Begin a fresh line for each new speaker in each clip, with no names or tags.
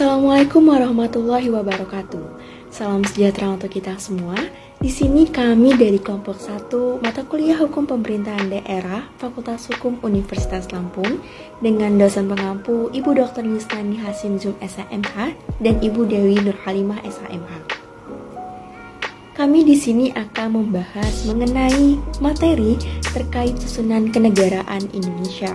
Assalamualaikum warahmatullahi wabarakatuh. Salam sejahtera untuk kita semua. Di sini kami dari kelompok 1 mata kuliah Hukum Pemerintahan Daerah Fakultas Hukum Universitas Lampung dengan dosen pengampu Ibu Dr. Yusnani Hasim Zum SHMH dan Ibu Dewi Nurhalimah SHMH. Kami di sini akan membahas mengenai materi terkait susunan kenegaraan Indonesia.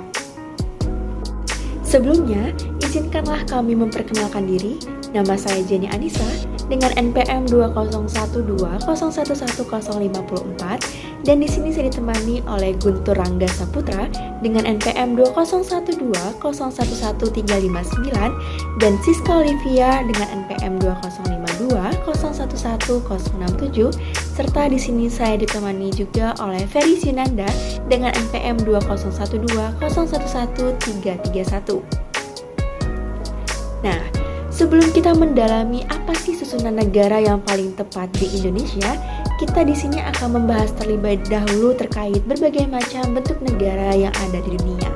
Sebelumnya, izinkanlah kami memperkenalkan diri. Nama saya Jenny Anissa dengan NPM 2012011054 dan di sini saya ditemani oleh Guntur Rangga Saputra dengan NPM 2012011359 dan Siska Olivia dengan NPM 2052011067 serta di sini saya ditemani juga oleh Ferry Sinanda dengan NPM 2012011331. Nah, sebelum kita mendalami apa sih susunan negara yang paling tepat di Indonesia, kita di sini akan membahas terlebih dahulu terkait berbagai macam bentuk negara yang ada di dunia.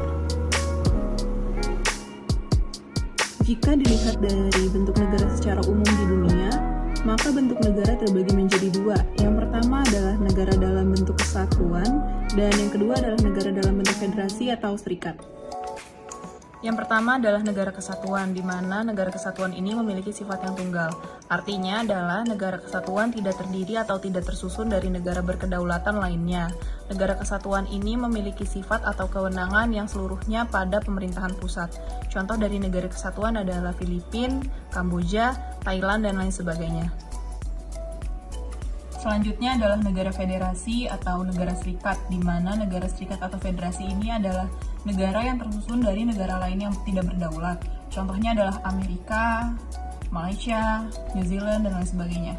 Jika dilihat dari bentuk negara secara umum di dunia, maka bentuk negara terbagi menjadi dua. Yang pertama adalah negara dalam bentuk kesatuan, dan yang kedua adalah negara dalam bentuk federasi atau serikat. Yang pertama adalah negara kesatuan, di mana negara kesatuan ini memiliki sifat yang tunggal. Artinya adalah negara kesatuan tidak terdiri atau tidak tersusun dari negara berkedaulatan lainnya. Negara kesatuan ini memiliki sifat atau kewenangan yang seluruhnya pada pemerintahan pusat. Contoh dari negara kesatuan adalah Filipina, Kamboja, Thailand, dan lain sebagainya. Selanjutnya adalah negara federasi atau negara serikat, di mana negara serikat atau federasi ini adalah negara yang tersusun dari negara lain yang tidak berdaulat. Contohnya adalah Amerika, Malaysia, New Zealand, dan lain sebagainya.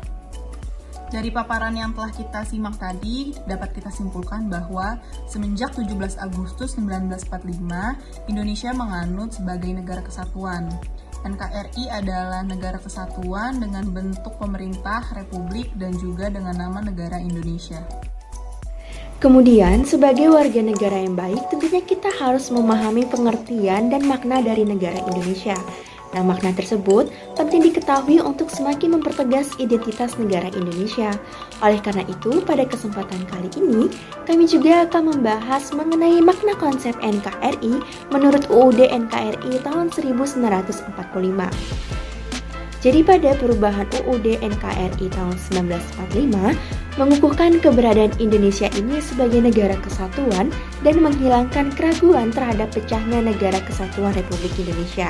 Dari paparan yang telah kita simak tadi, dapat kita simpulkan bahwa semenjak 17 Agustus 1945, Indonesia menganut sebagai negara kesatuan. NKRI adalah negara kesatuan dengan bentuk pemerintah, republik, dan juga dengan nama negara Indonesia.
Kemudian, sebagai warga negara yang baik, tentunya kita harus memahami pengertian dan makna dari negara Indonesia. Nah, makna tersebut penting diketahui untuk semakin mempertegas identitas negara Indonesia. Oleh karena itu, pada kesempatan kali ini, kami juga akan membahas mengenai makna konsep NKRI menurut UUD NKRI tahun 1945. Jadi pada perubahan UUD NKRI tahun 1945, mengukuhkan keberadaan Indonesia ini sebagai negara kesatuan dan menghilangkan keraguan terhadap pecahnya negara kesatuan Republik Indonesia.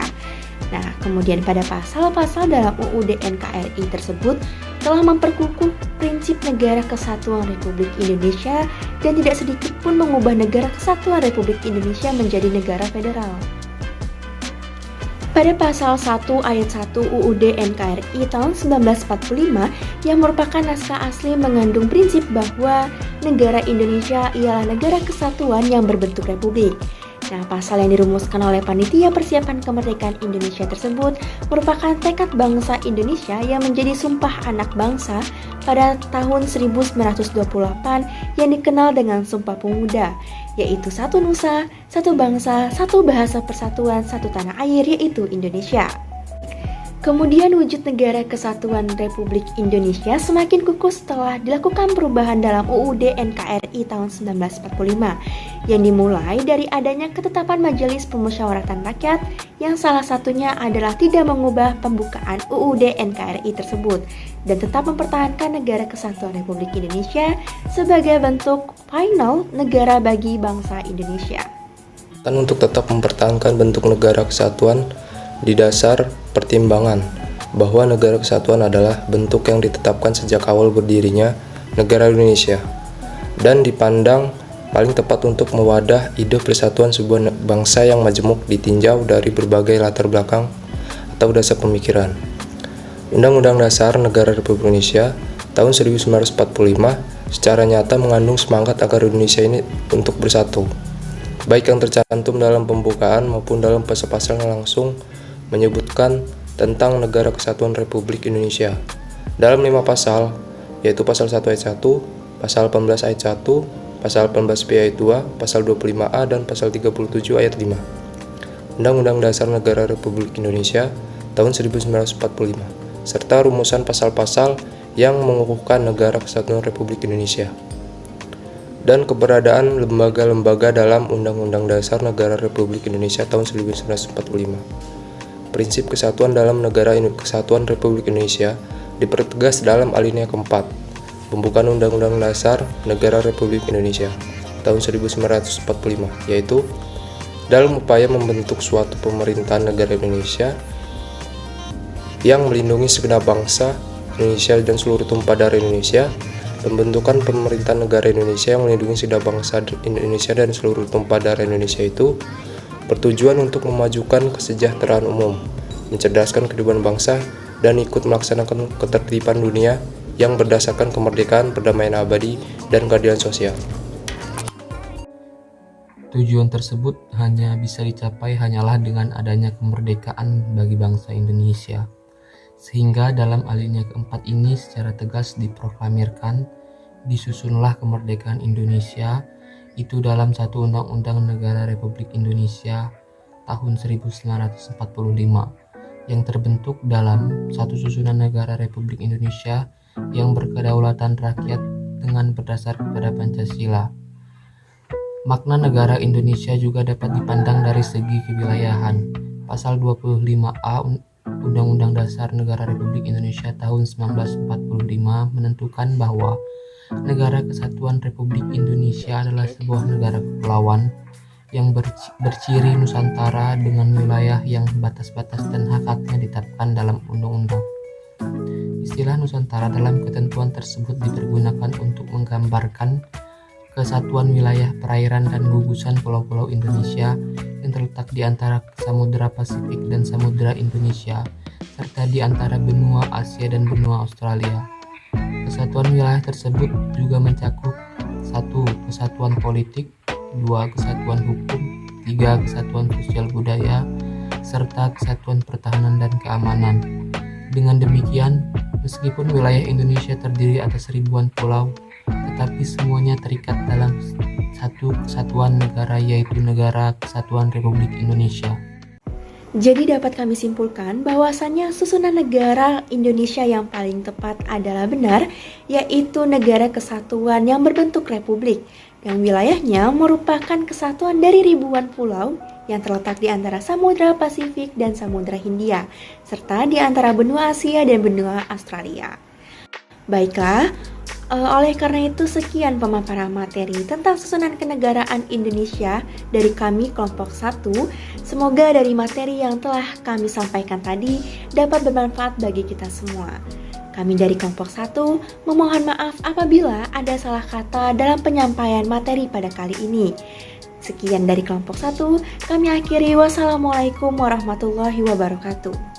Nah, kemudian pada pasal-pasal dalam UUD NKRI tersebut telah memperkukuh prinsip negara kesatuan Republik Indonesia dan tidak sedikit pun mengubah negara kesatuan Republik Indonesia menjadi negara federal. Pada pasal 1 ayat 1 UUD NKRI tahun 1945 yang merupakan naskah asli mengandung prinsip bahwa negara Indonesia ialah negara kesatuan yang berbentuk republik. Nah, pasal yang dirumuskan oleh Panitia Persiapan Kemerdekaan Indonesia tersebut merupakan tekad bangsa Indonesia yang menjadi sumpah anak bangsa pada tahun 1928 yang dikenal dengan Sumpah Pemuda, yaitu satu nusa, satu bangsa, satu bahasa persatuan, satu tanah air, yaitu Indonesia. Kemudian wujud negara kesatuan Republik Indonesia semakin kukuh setelah dilakukan perubahan dalam UUD NKRI tahun 1945 yang dimulai dari adanya ketetapan Majelis Permusyawaratan Rakyat yang salah satunya adalah tidak mengubah pembukaan UUD NKRI tersebut dan tetap mempertahankan negara kesatuan Republik Indonesia sebagai bentuk final negara bagi bangsa Indonesia.
Dan untuk tetap mempertahankan bentuk negara kesatuan di dasar pertimbangan bahwa negara kesatuan adalah bentuk yang ditetapkan sejak awal berdirinya negara Indonesia dan dipandang paling tepat untuk mewadah ide persatuan sebuah bangsa yang majemuk ditinjau dari berbagai latar belakang atau dasar pemikiran. Undang-Undang Dasar Negara Republik Indonesia tahun 1945 secara nyata mengandung semangat agar Indonesia ini untuk bersatu, baik yang tercantum dalam pembukaan maupun dalam pasal-pasal yang langsung menyebutkan tentang Negara Kesatuan Republik Indonesia. Dalam 5 pasal, yaitu pasal 1 ayat 1, pasal 18 ayat 1, pasal 18B ayat 2, pasal 25A, dan pasal 37 ayat 5. Undang-Undang Dasar Negara Republik Indonesia tahun 1945, serta rumusan pasal-pasal yang mengukuhkan Negara Kesatuan Republik Indonesia, dan keberadaan lembaga-lembaga dalam Undang-Undang Dasar Negara Republik Indonesia tahun 1945. Prinsip kesatuan dalam Negara Kesatuan Republik Indonesia dipertegas dalam alinea keempat pembukaan Undang-Undang Dasar Negara Republik Indonesia tahun 1945, yaitu dalam upaya membentuk suatu pemerintahan negara Indonesia yang melindungi segenap bangsa Indonesia dan seluruh tumpah darah Indonesia. Pembentukan pemerintahan negara Indonesia yang melindungi segenap bangsa Indonesia dan seluruh tumpah darah Indonesia itu bertujuan untuk memajukan kesejahteraan umum, mencerdaskan kehidupan bangsa, dan ikut melaksanakan ketertiban dunia yang berdasarkan kemerdekaan, perdamaian abadi, dan keadilan sosial.
Tujuan tersebut hanya bisa dicapai hanyalah dengan adanya kemerdekaan bagi bangsa Indonesia. Sehingga dalam alinea keempat ini secara tegas diproklamirkan, disusunlah kemerdekaan Indonesia itu dalam satu Undang-Undang Negara Republik Indonesia tahun 1945 yang terbentuk dalam satu susunan negara Republik Indonesia yang berkedaulatan rakyat dengan berdasar kepada Pancasila. Makna negara Indonesia juga dapat dipandang dari segi kewilayahan. Pasal 25A Undang-Undang Dasar Negara Republik Indonesia tahun 1945 menentukan bahwa Negara Kesatuan Republik Indonesia adalah sebuah negara kepulauan yang berciri Nusantara dengan wilayah yang batas-batas dan hak-haknya ditetapkan dalam undang-undang. Istilah Nusantara dalam ketentuan tersebut dipergunakan untuk menggambarkan kesatuan wilayah perairan dan gugusan pulau-pulau Indonesia yang terletak di antara Samudra Pasifik dan Samudra Indonesia, serta di antara benua Asia dan benua Australia. Kesatuan wilayah tersebut juga mencakup 1. Kesatuan politik, 2. Kesatuan hukum, 3. Kesatuan sosial budaya, serta kesatuan pertahanan dan keamanan. Dengan demikian, meskipun wilayah Indonesia terdiri atas ribuan pulau, tetapi semuanya terikat dalam satu kesatuan negara, yaitu Negara Kesatuan Republik Indonesia.
Jadi dapat kami simpulkan bahwasannya susunan negara Indonesia yang paling tepat adalah benar, yaitu negara kesatuan yang berbentuk republik, yang wilayahnya merupakan kesatuan dari ribuan pulau yang terletak di antara Samudra Pasifik dan Samudra Hindia, serta di antara benua Asia dan benua Australia. Baiklah, oleh karena itu sekian pemaparan materi tentang susunan kenegaraan Indonesia dari kami kelompok 1. Semoga dari materi yang telah kami sampaikan tadi dapat bermanfaat bagi kita semua. Kami dari kelompok 1 memohon maaf apabila ada salah kata dalam penyampaian materi pada kali ini. Sekian dari kelompok 1, kami akhiri. Wassalamualaikum warahmatullahi wabarakatuh.